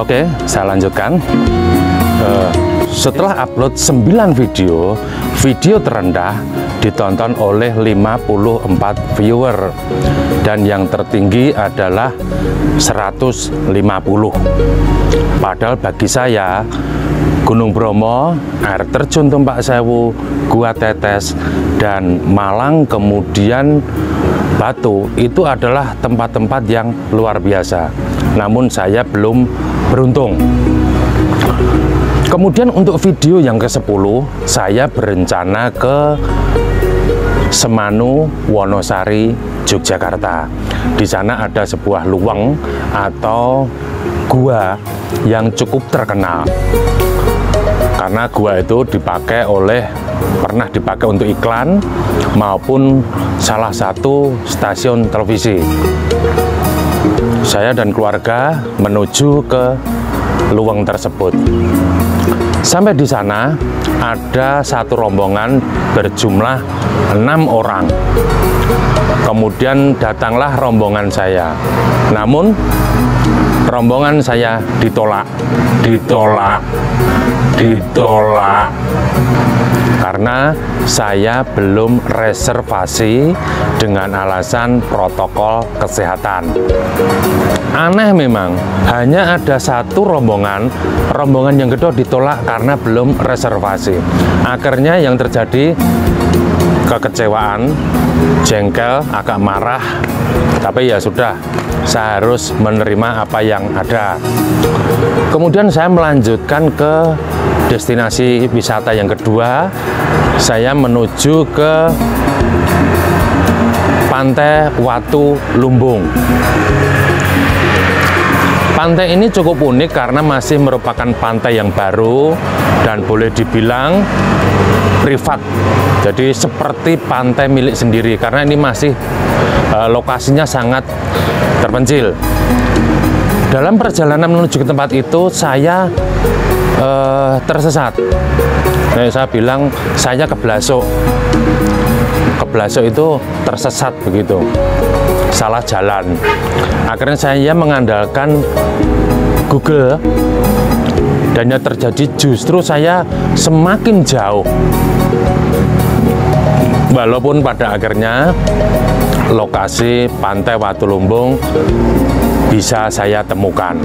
Oke, saya lanjutkan. Setelah upload 9 video, video terendah ditonton oleh 54 viewer dan yang tertinggi adalah 150. Padahal bagi saya Gunung Bromo, air terjun Tumpak Sewu, Gua Tetes, dan Malang kemudian Batu itu adalah tempat-tempat yang luar biasa. Namun saya belum beruntung. Kemudian untuk video yang ke-10, saya berencana ke Semanu, Wonosari, Yogyakarta. Di sana ada sebuah luweng atau gua yang cukup terkenal. Karena gua itu pernah dipakai untuk iklan maupun salah satu stasiun televisi. Saya dan keluarga menuju ke luweng tersebut. Sampai di sana ada satu rombongan berjumlah 6 orang. Kemudian datanglah rombongan saya. Namun rombongan saya ditolak karena saya belum reservasi dengan alasan protokol kesehatan. Aneh memang, hanya ada satu rombongan yang kedua ditolak karena belum reservasi. Akhirnya yang terjadi kekecewaan, jengkel, agak marah, tapi ya sudah, saya harus menerima apa yang ada. Kemudian saya melanjutkan ke destinasi wisata yang kedua. Saya menuju ke Pantai Watu Lumbung. Pantai ini cukup unik karena masih merupakan pantai yang baru dan boleh dibilang privat. Jadi seperti pantai milik sendiri karena ini masih lokasinya sangat terpencil. Dalam perjalanan menuju ke tempat itu saya tersesat. Saya bilang saya keblasok. Keblasok itu tersesat begitu. Salah jalan. Akhirnya saya mengandalkan Google dan yang terjadi justru saya semakin jauh. Walaupun pada akhirnya lokasi Pantai Watu Lumbung bisa saya temukan.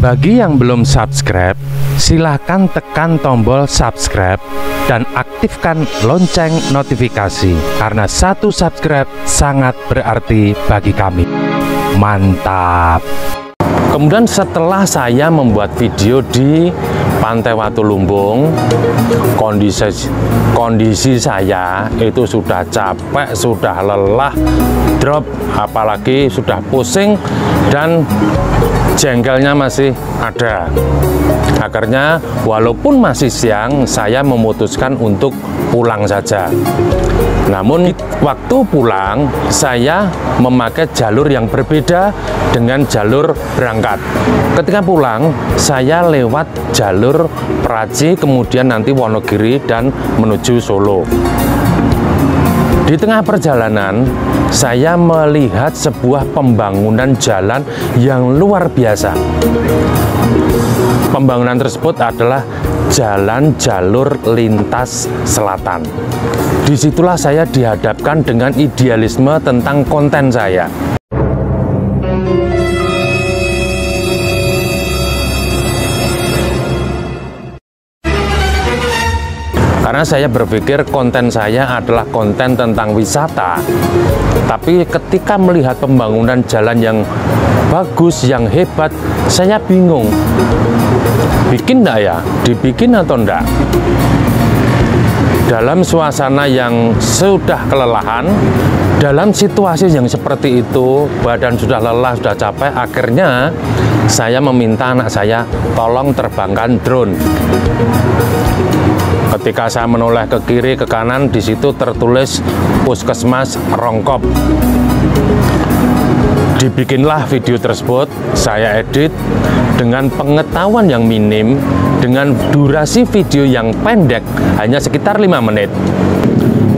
Bagi yang belum subscribe, silahkan tekan tombol subscribe dan aktifkan lonceng notifikasi karena satu subscribe sangat berarti bagi kami. Mantap. Kemudian setelah saya membuat video di Pantai Watu Lumbung, kondisi saya itu sudah capek, sudah lelah, drop, apalagi sudah pusing dan jengkelnya masih ada. Akhirnya walaupun masih siang, saya memutuskan untuk pulang saja. Namun waktu pulang saya memakai jalur yang berbeda dengan jalur berangkat. Ketika pulang saya lewat jalur Praji, kemudian nanti Wonogiri dan menuju Solo. Di tengah perjalanan saya melihat sebuah pembangunan jalan yang luar biasa. Pembangunan tersebut adalah jalan jalur lintas selatan. Disitulah saya dihadapkan dengan idealisme tentang konten saya. Karena saya berpikir konten saya adalah konten tentang wisata. Tapi ketika melihat pembangunan jalan yang bagus, yang hebat, saya bingung. Bikin enggak ya? Dibikin atau enggak? Dalam suasana yang sudah kelelahan, dalam situasi yang seperti itu, badan sudah lelah, sudah capek, akhirnya saya meminta anak saya tolong terbangkan drone. Ketika saya menoleh ke kiri, ke kanan, di situ tertulis Puskesmas Rongkop. Dibikinlah video tersebut, saya edit dengan pengetahuan yang minim, dengan durasi video yang pendek, hanya sekitar 5 menit.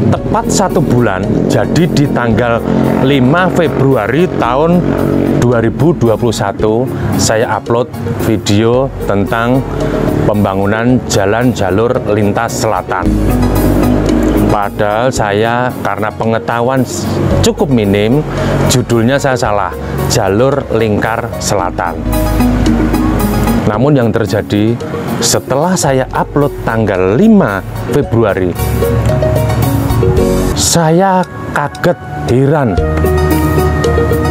Tepat 1 bulan, jadi di tanggal 5 Februari tahun 2021, saya upload video tentang pembangunan jalan jalur lintas selatan. Padahal saya karena pengetahuan cukup minim, judulnya saya salah, jalur lingkar selatan. Namun yang terjadi setelah saya upload tanggal 5 Februari, saya kaget heran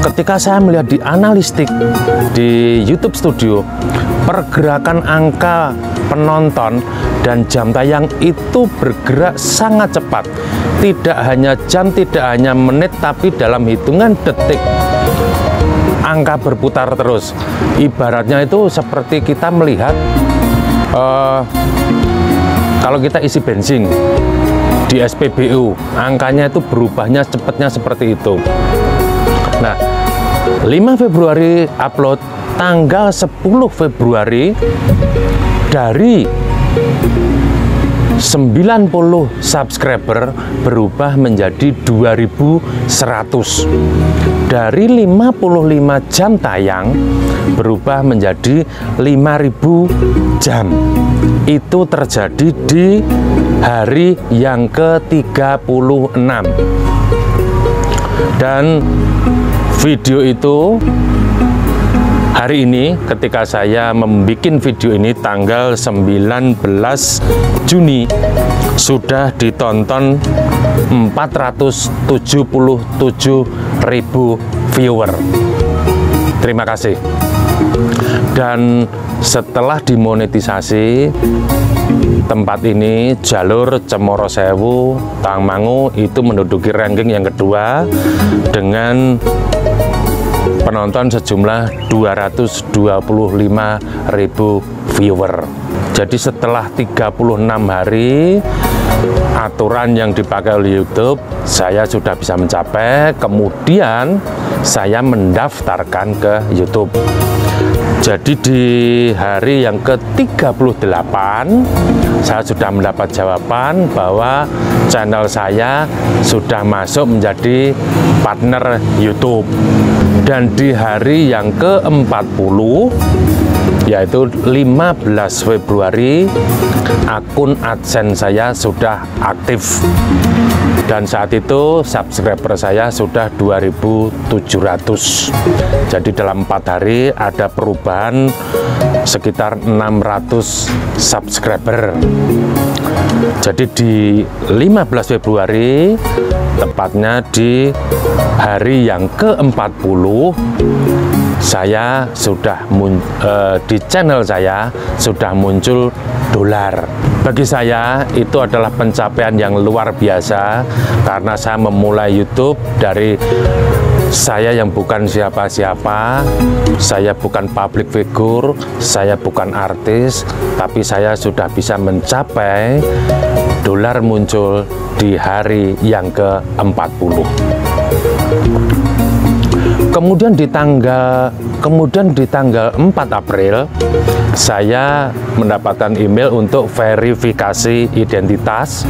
ketika saya melihat di analistik di YouTube Studio, pergerakan angka penonton dan jam tayang itu bergerak sangat cepat. Tidak hanya jam, tidak hanya menit, tapi dalam hitungan detik angka berputar terus. Ibaratnya itu seperti kita melihat kalau kita isi bensin di SPBU, angkanya itu berubahnya cepatnya seperti itu. Nah, 5 Februari upload, tanggal 10 Februari dari 90 subscriber berubah menjadi 2100. Dari 55 jam tayang berubah menjadi 5000 jam. Itu terjadi di hari yang ke-36. Dan video itu hari ini ketika saya membuat video ini tanggal 19 Juni sudah ditonton 477.000 viewer. Terima kasih. Dan setelah dimonetisasi, tempat ini jalur Cemoro Sewu Tawangmangu itu menduduki ranking yang kedua dengan penonton sejumlah 225.000 viewer. Jadi setelah 36 hari aturan yang dipakai oleh YouTube, saya sudah bisa mencapai. Kemudian saya mendaftarkan ke YouTube. Jadi di hari yang ke-38 saya sudah mendapat jawaban bahwa channel saya sudah masuk menjadi partner YouTube. Dan di hari yang ke-40, yaitu 15 Februari, akun AdSense saya sudah aktif. Dan saat itu subscriber saya sudah 2.700. Jadi dalam 4 hari ada perubahan sekitar 600 subscriber. Jadi di 15 Februari, tepatnya di hari yang ke-40, saya sudah di channel saya sudah muncul dolar. Bagi saya itu adalah pencapaian yang luar biasa karena saya memulai YouTube dari saya yang bukan siapa-siapa, saya bukan public figure, saya bukan artis, tapi saya sudah bisa mencapai dolar muncul di hari yang ke-40. Kemudian di tanggal 4 April saya mendapatkan email untuk verifikasi identitas,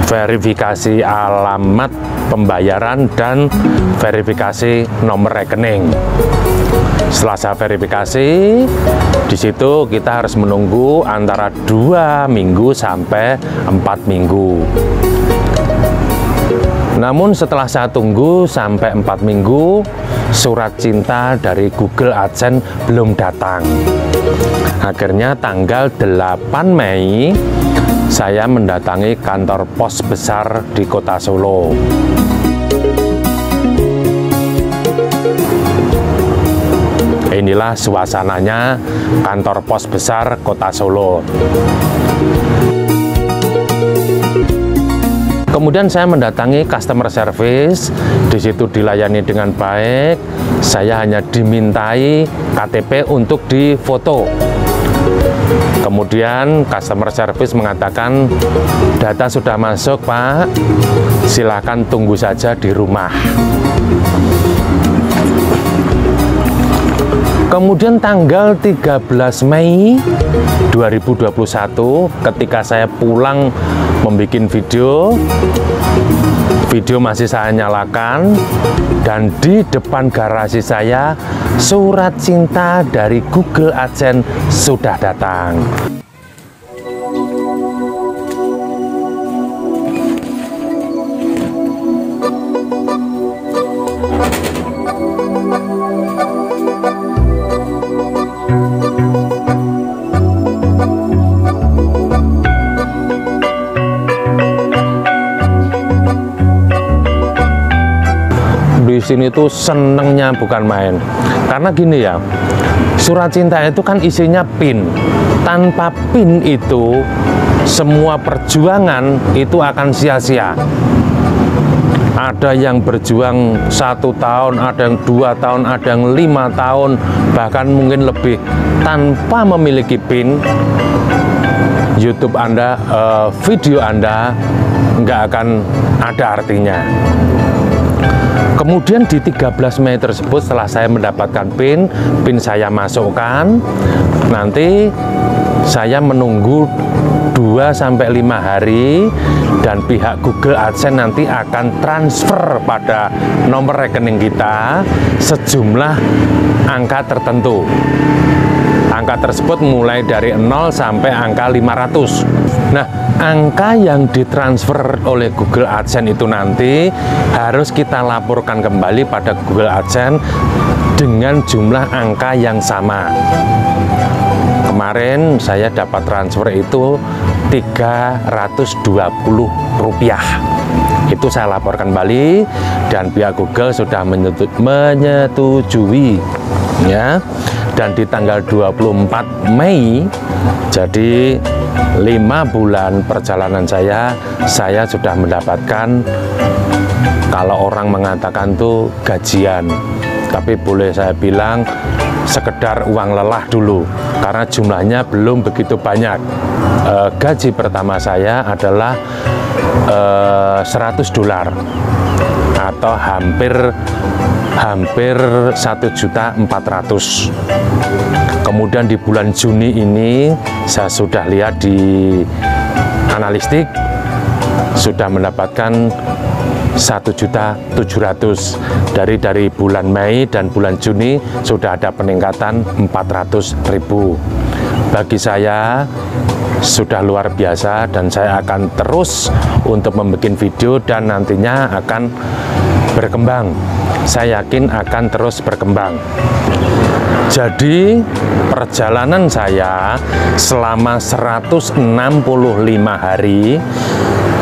verifikasi alamat pembayaran, dan verifikasi nomor rekening. Setelah saya verifikasi, di situ kita harus menunggu antara 2 minggu sampai 4 minggu. Namun setelah saya tunggu sampai 4 minggu, surat cinta dari Google AdSense belum datang. Akhirnya tanggal 8 Mei, saya mendatangi kantor pos besar di Kota Solo. Inilah suasananya kantor pos besar Kota Solo. Kemudian saya mendatangi customer service, di situ dilayani dengan baik. Saya hanya dimintai KTP untuk difoto. Kemudian customer service mengatakan, data sudah masuk Pak, silakan tunggu saja di rumah. Kemudian tanggal 13 Mei 2021 ketika saya pulang membuat video masih saya nyalakan, dan di depan garasi saya surat cinta dari Google AdSense sudah datang. Di sini tuh senengnya bukan main, karena gini ya, surat cinta itu kan isinya PIN. Tanpa PIN itu semua perjuangan itu akan sia-sia. Ada yang berjuang 1 tahun, ada yang 2 tahun, ada yang 5 tahun, bahkan mungkin lebih tanpa memiliki PIN. YouTube Anda, video Anda nggak akan ada artinya. Kemudian di 13 Mei tersebut, setelah saya mendapatkan PIN saya masukkan, nanti saya menunggu 2-5 hari, dan pihak Google AdSense nanti akan transfer pada nomor rekening kita sejumlah angka tertentu. Angka tersebut mulai dari 0 sampai angka 500. Nah, angka yang ditransfer oleh Google AdSense itu nanti harus kita laporkan kembali pada Google AdSense dengan jumlah angka yang sama. Kemarin saya dapat transfer itu Rp320. Itu saya laporkan kembali, dan pihak Google sudah menyetujui ya. Dan di tanggal 24 Mei, jadi 5 bulan perjalanan saya sudah mendapatkan, kalau orang mengatakan tuh gajian, tapi boleh saya bilang sekedar uang lelah dulu, karena jumlahnya belum begitu banyak. Gaji pertama saya adalah $100 atau hampir 1.400.000. Kemudian di bulan Juni ini saya sudah lihat di analistik sudah mendapatkan 1.700.000. Dari bulan Mei dan bulan Juni sudah ada peningkatan 400.000. Bagi saya sudah luar biasa, dan saya akan terus untuk membuat video dan nantinya akan berkembang. Saya yakin akan terus berkembang. Jadi perjalanan saya selama 165 hari,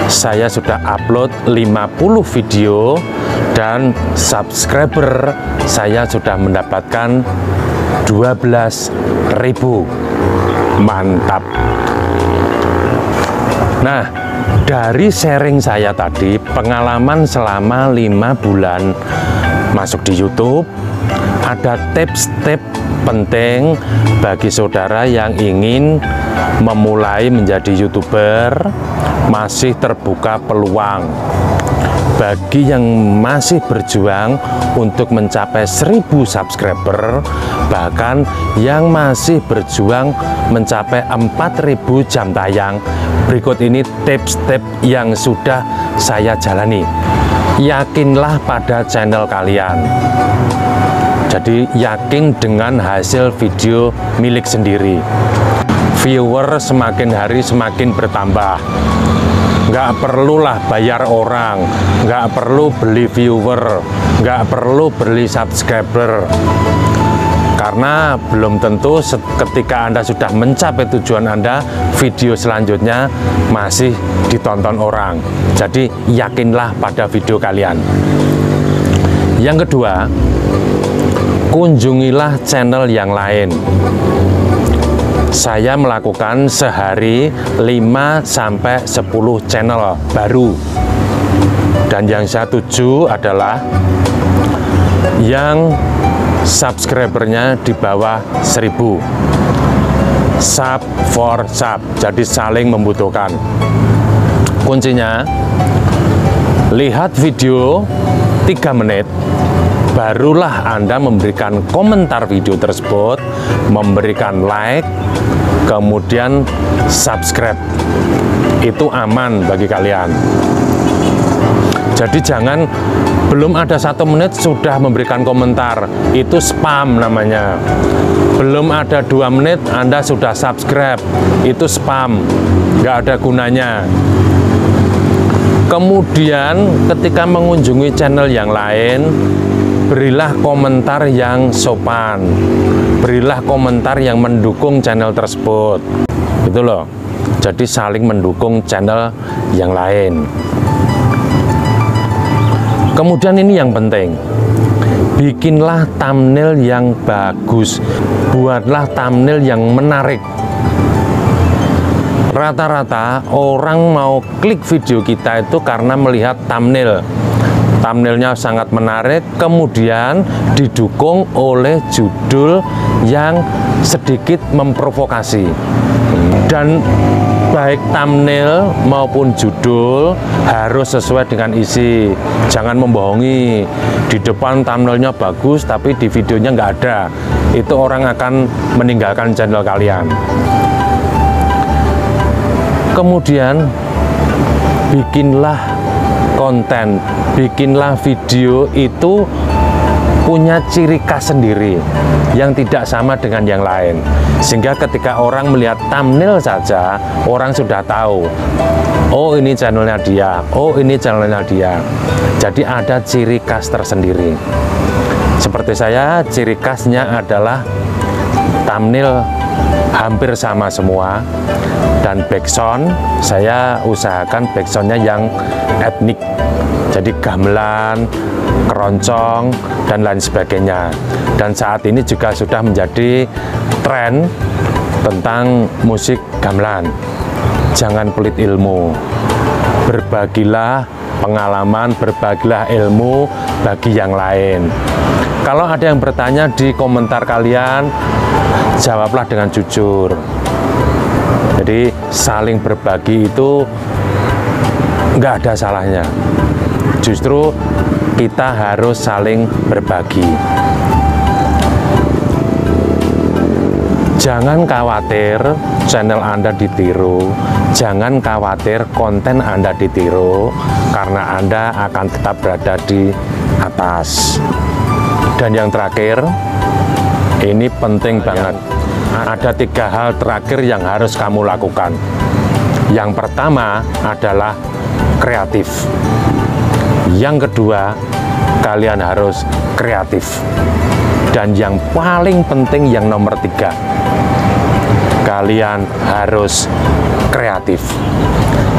saya sudah upload 50 video, dan subscriber saya sudah mendapatkan 12.000. Mantap. Nah, dari sharing saya tadi, pengalaman selama 5 bulan masuk di YouTube, ada tips-tips penting bagi saudara yang ingin memulai menjadi YouTuber. Masih terbuka peluang bagi yang masih berjuang untuk mencapai 1000 subscriber, bahkan yang masih berjuang mencapai 4000 jam tayang. Berikut ini tips-tips yang sudah saya jalani. Yakinlah pada channel kalian. Jadi yakin dengan hasil video milik sendiri. Viewer semakin hari semakin bertambah. Nggak perlulah bayar orang, nggak perlu beli viewer, nggak perlu beli subscriber, karena belum tentu ketika Anda sudah mencapai tujuan Anda, video selanjutnya masih ditonton orang. Jadi yakinlah pada video kalian. Yang kedua, kunjungilah channel yang lain. Saya melakukan sehari 5-10 channel baru, dan yang saya tuju adalah yang subscribernya di bawah 1000. Sub for sub, jadi saling membutuhkan. Kuncinya, lihat video 3 menit, barulah Anda memberikan komentar video tersebut, memberikan like, kemudian subscribe. Itu aman bagi kalian. Jadi jangan belum ada 1 menit sudah memberikan komentar, itu spam namanya. Belum ada 2 menit Anda sudah subscribe, itu spam, nggak ada gunanya. Kemudian ketika mengunjungi channel yang lain, berilah komentar yang sopan, berilah komentar yang mendukung channel tersebut, gitu loh. Jadi saling mendukung channel yang lain. Kemudian ini yang penting, bikinlah thumbnail yang bagus, buatlah thumbnail yang menarik. Rata-rata orang mau klik video kita itu karena melihat thumbnail. Thumbnailnya sangat menarik, kemudian didukung oleh judul yang sedikit memprovokasi. Dan baik thumbnail maupun judul harus sesuai dengan isi. Jangan membohongi, di depan thumbnailnya bagus tapi di videonya nggak ada. Itu orang akan meninggalkan channel kalian. Kemudian bikinlah konten, bikinlah video itu punya ciri khas sendiri yang tidak sama dengan yang lain, sehingga ketika orang melihat thumbnail saja orang sudah tahu, oh ini channelnya dia, oh ini channelnya dia. Jadi ada ciri khas tersendiri. Seperti saya, ciri khasnya adalah thumbnail hampir sama semua, dan backsound saya usahakan backsoundnya yang etnik, jadi gamelan, keroncong, dan lain sebagainya. Dan saat ini juga sudah menjadi tren tentang musik gamelan. Jangan pelit ilmu, berbagilah pengalaman, berbagilah ilmu bagi yang lain. Kalau ada yang bertanya di komentar kalian, jawablah dengan jujur. Jadi saling berbagi itu nggak ada salahnya. Justru kita harus saling berbagi. Jangan khawatir channel Anda ditiru, jangan khawatir konten Anda ditiru, karena Anda akan tetap berada di atas. Dan yang terakhir, ini penting banget. Ada 3 hal terakhir yang harus kamu lakukan. Yang pertama adalah kreatif. Yang kedua, kalian harus kreatif. Dan yang paling penting, yang nomor 3, kalian harus kreatif.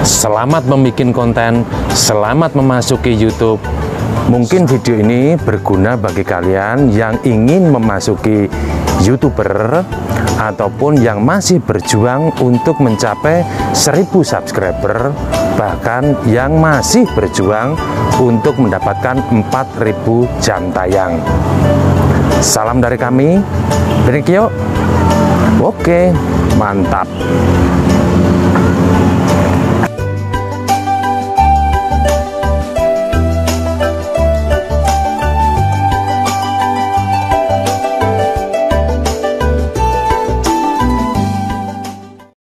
Selamat membuat konten, selamat memasuki YouTube. Mungkin video ini berguna bagi kalian yang ingin memasuki YouTuber ataupun yang masih berjuang untuk mencapai 1000 subscriber, bahkan yang masih berjuang untuk mendapatkan 4000 jam tayang. Salam dari kami, Benikyo. Oke, mantap.